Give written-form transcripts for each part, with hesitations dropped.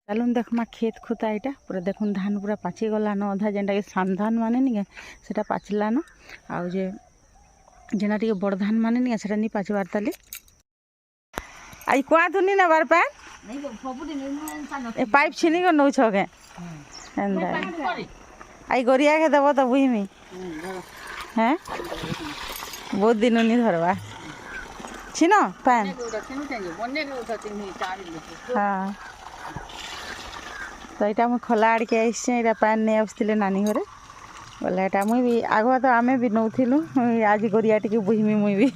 चलून देखमा खेत खुता यहाँ पूरा देखुन धान पूरा पाची गलान अधा जेनटा कि सान धान माने नहीं सेटा पाचिलान आउ जे जेना टे बड़ धान माने नहीं सेटा नहीं पाचबार ताली आई कुआ धुनी नबार पैन पाइप छिनी को नौ छे आई गरिया के देव तो बुझमी हैं बहुत दिन नहीं धरवा छिन पैन हाँ तो यहाँ मुझे खोला आड़ के आई पैन नहीं आसते नानी घरे बोले यहाँ मुई भी आग तो आम भी नौलु आज गरिया टी बुझमी मुई भी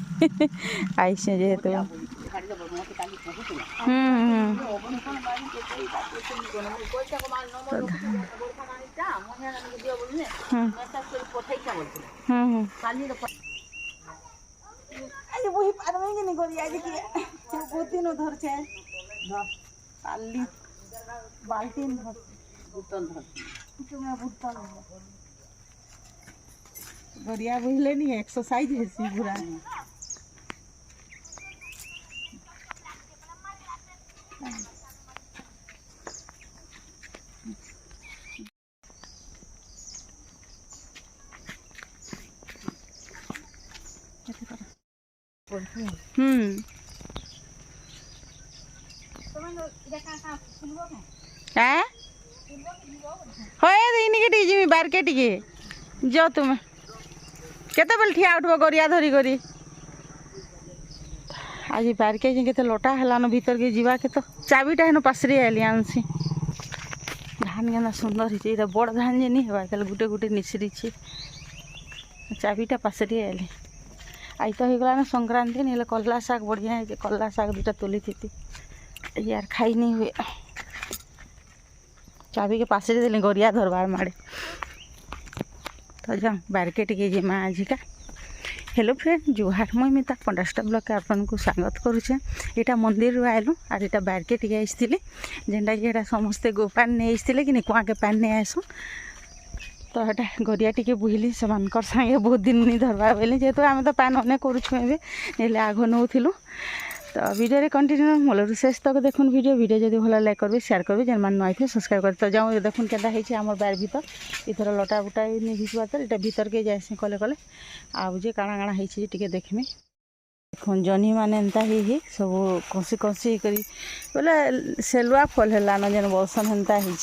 आई जेहेतु बहुत दिन धरछे बाल्टीन गरिया बुझले नहीं एक्सरसाइज है पूरा है बारके टिके जो तुम केते बेल ठिया उठब गरिया धरी करी आज बारके के लटा हेलान भीतर के जीवा के तो चाबीटा हेन पासरी आली आनसी धान केना सुंदर है बड़ धान जे नहीं हेबा गुटे गुटे निसरी चाबीटा पासरी आली आई तो होगला संक्रांति नहीं कल्ला शाग बढ़िया है कल्ला शाग दुटा तुली थी यार खाई नहीं हुए चाबी के पासरी देली गरिया धरबार माड़े तो जा बारके टिके जिमा आज का हेलो फ्रेंड जुहार मुई मिता पंडास्टा ब्लॉग के आपन को स्वागत करुचे यहाँ मंदिर रू आयलु और यहाँ बारके टिके आसती जेनटा कि समस्ते गो पान नहीं आसते कि कुआ के पान नहीं आसू तो यहाँ गरिया टिके बुझली से सांगे बहुत दिन नहीं धरवा बोली जेहेतु आम तो पान अनेक करें आग नौलु तो वीडियो कंटिन्यू मूल शेष तक देखुन वीडियो जब भल लाइक करेंगे शेयर करेंगे जेन मैंने नई थे सब्सक्राइब कर तो जाऊँ देखुन के आम बार भीतर इधर लटा बुटा नहीं घिसबार तो यहाँ भीतर के जाए कले कले आजे काଣା काଣା होती टे देखमी देखुन जह्नी मैंने एंता ही सब कसी कसी करी बोले सेलुआ फल है जेन बसन हेन्ता हो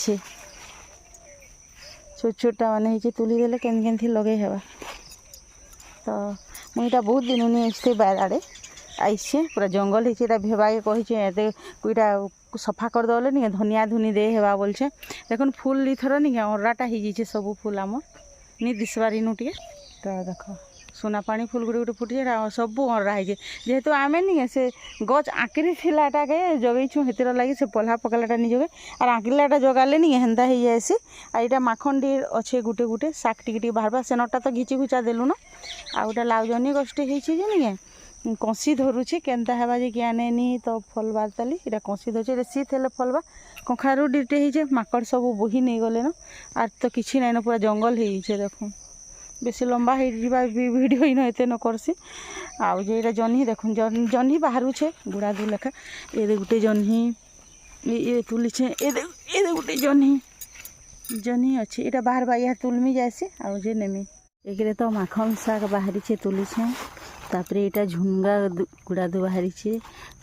छोट छोटा मैंने तुली देले के लगे हेबा तो मुझे बहुत दिन नहीं आसते बार आड़े आईसे पूरा जंगल है भेबा के कही कोईटा सफा कर दे नहीं धनिया धुनी दे हेबा बोलछे देखुन फूल इथर नहीं अराटा हो सब फूल आम नहीं दिसबार इनु टे तो देख सोना पानी फूल गुटे गुटे फुटी सब अरा है जेहेतु आम नहीं से गच आँकरी थिलाटा के जगैछुँ हेतिर लगी से पल्हा पकालाटा नहीं जगे और आँकलाटा जगाले नहीं हेन्ता हो जाएसी आ यहाँ माखन टी अच्छे गुटे गुटे शाक टिके बाहर सेनटा तो घिची घुचा देलु न आ गोटे लाउ जनी गछटे नहीं कसी धरुचे केन्ता हेबा जे क्या नहीं तो फल बार ताली इटा कसी धरुचे शीत हेले फलबा कखारू डिटे होचे माकड़ सब बोही नहीं गले न आर तो किसी ना पूरा जंगल हो देखो बेसी लंबा वीडियो ही न न करसी आउ जे इटा जह्नी देखुन जह्नी बाहरुचे गुड़ा दू लेखा ये गोटे जह्नी ये तुलीछे ये गोटे जह्नी अच्छे यहाँ बाहर बा यहाँ तुलमी जासी आउ जे नेमी एक तो माखन शाग बाहरी तुलीछे तापर यहाँ झुंगा गुड़ा दू बाहरी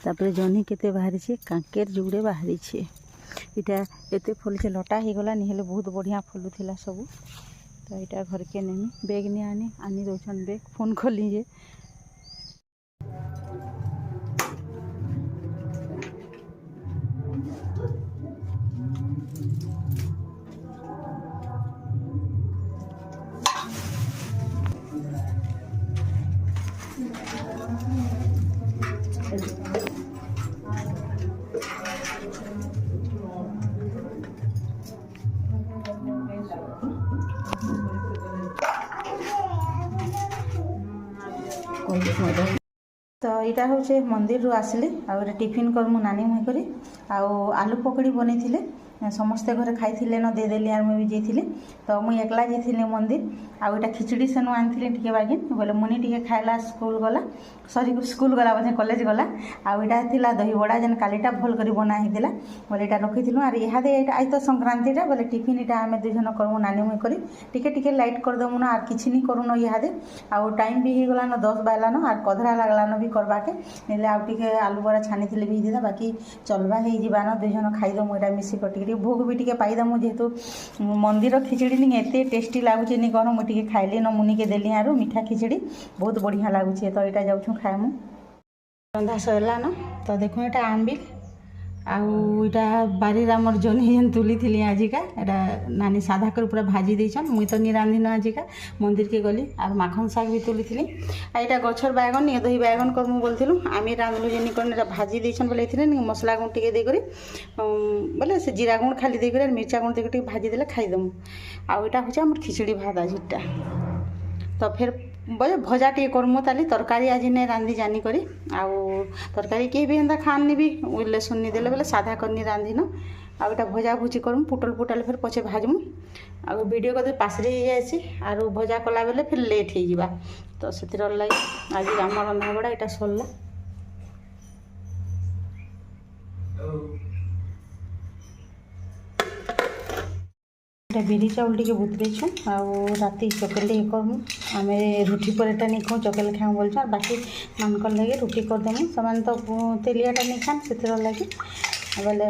तापर जह्नी केते बाहरी कांकेर जुड़े बाहरी यहाँ एत फलुचे लटा हो गला नहीं बहुत बढ़िया फलुला सब तो यहाँ घर के नेमी बैग नहीं आनी दौन बैग फोन खोली जे तो यहाँ हूँ मंदिर रू आसली आ टिफिन कर मु नानी मुई करी आलू पकड़ी बनी समस्ते घरे खाई न देदेली आर मुझे भी जाइली तो मुई एकला जाइली मंदिर आउ इटा खिचड़ी सेनु आनी टे बागिन बोले मुनि टे खाइला स्कूल गला सॉरी स्कूल गला बोले कॉलेज गला आउ इटा थिला दही बड़ा जेन कालीटा भल करी बना हिला बोले इटा रखिथिलु आर इहादे इटा आई तो संक्रांतिटा बोले टिफिन इटा आमे दुई जन करमु नानी मुई करी टिके लाइट कर दमु ना आर किछि नी करूनो इहादे आउ टाइम भी ही गला न 10 बायलानो आर कधरा लागलानो भी करबाके नेले आउ टिके आलू बड़ा छानीथिले भी दिदा बाकी चलबा हे जीवानो दुई जन खाइदमु इटा मिसी कटिके भोग भी टिके पाइदमु जेहेतु मंदिर खिचड़ी नी एते टेस्टी लागुचे नी कह मुझे टिके खाइली न मुनि के देली आरो मीठा खिचड़ी बहुत बढ़िया लगुचे तो यहाँ जाऊँ खाएमु रंधा सरला न तो देखो यहाँ आंबिल आईटा बारी आमर जनी जेन तुली थी आजिका यहाँ नानी साधा कर पूरा भाजी देछन मुई तो नहीं रांधिन आजिका मंदिर के गली और माखन शाग भी तुली थी यहाँ गछर बैगन ये दही बैगन करमु बोलूँ आम रांधलु जेनी कर भाजी देछन बोले मसला गुण टे देकर बोले से जीरा गुण खाली देकर मिर्चा गुण देकर भाजी देले खाईदमु आईटा हूँ आम खिचड़ी भात आजिटा तो फिर बोले भजा टे करमु ताली तरकारी आज नहीं रांधि जानी करी आउ तरकारी किए भी एंता खानी भी लेसुन नहीं देले बोले साधा करनी रांधिन आईटा भजा भुजी करमु पुटल फिर पछे भाजमु आ वीडियो कदे पासरे ही जाएसी आरो भजा कला बेले फिर लेट हो जावा तो से लगे आज आम रंधा बड़ा यहाँ सरला बिरी चाउल टे बुतरेछुँ राति चकेल टे करमु आम रुटी पर एटा नहीं खाऊँ चकेल खाऊँ बोल बाकी मानक लगे रुटी करदेमु से तो तेलियाटा नहीं खान से लगे बोले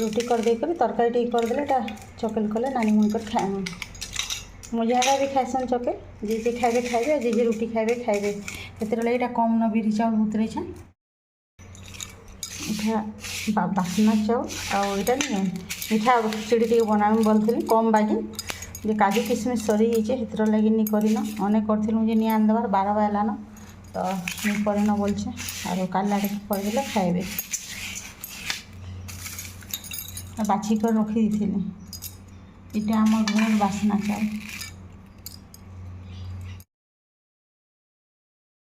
रुटी कर देकर तरकारी टे करदे चकेल कले नानी मन खाएमु मुझे भी खाएसन चकेल जे खाइबे खाइबे जे रुटी खाइबे खाइबे से यहाँ कम न बिरी चाउल बुतरेछन इटा बासना चाउल आईटा नहीं मीठा खिचड़ी टे बना बोलती कम बागी जे काजू किशमिश सरी जाइए से लगे नहीं करन अनेक करूँ जे नहीं आनदेबार 12 बायलान तो नहीं करन बोलचे और काला करदे खाइबे बाछी कर रखी थी इटा आम घर बासना चाउल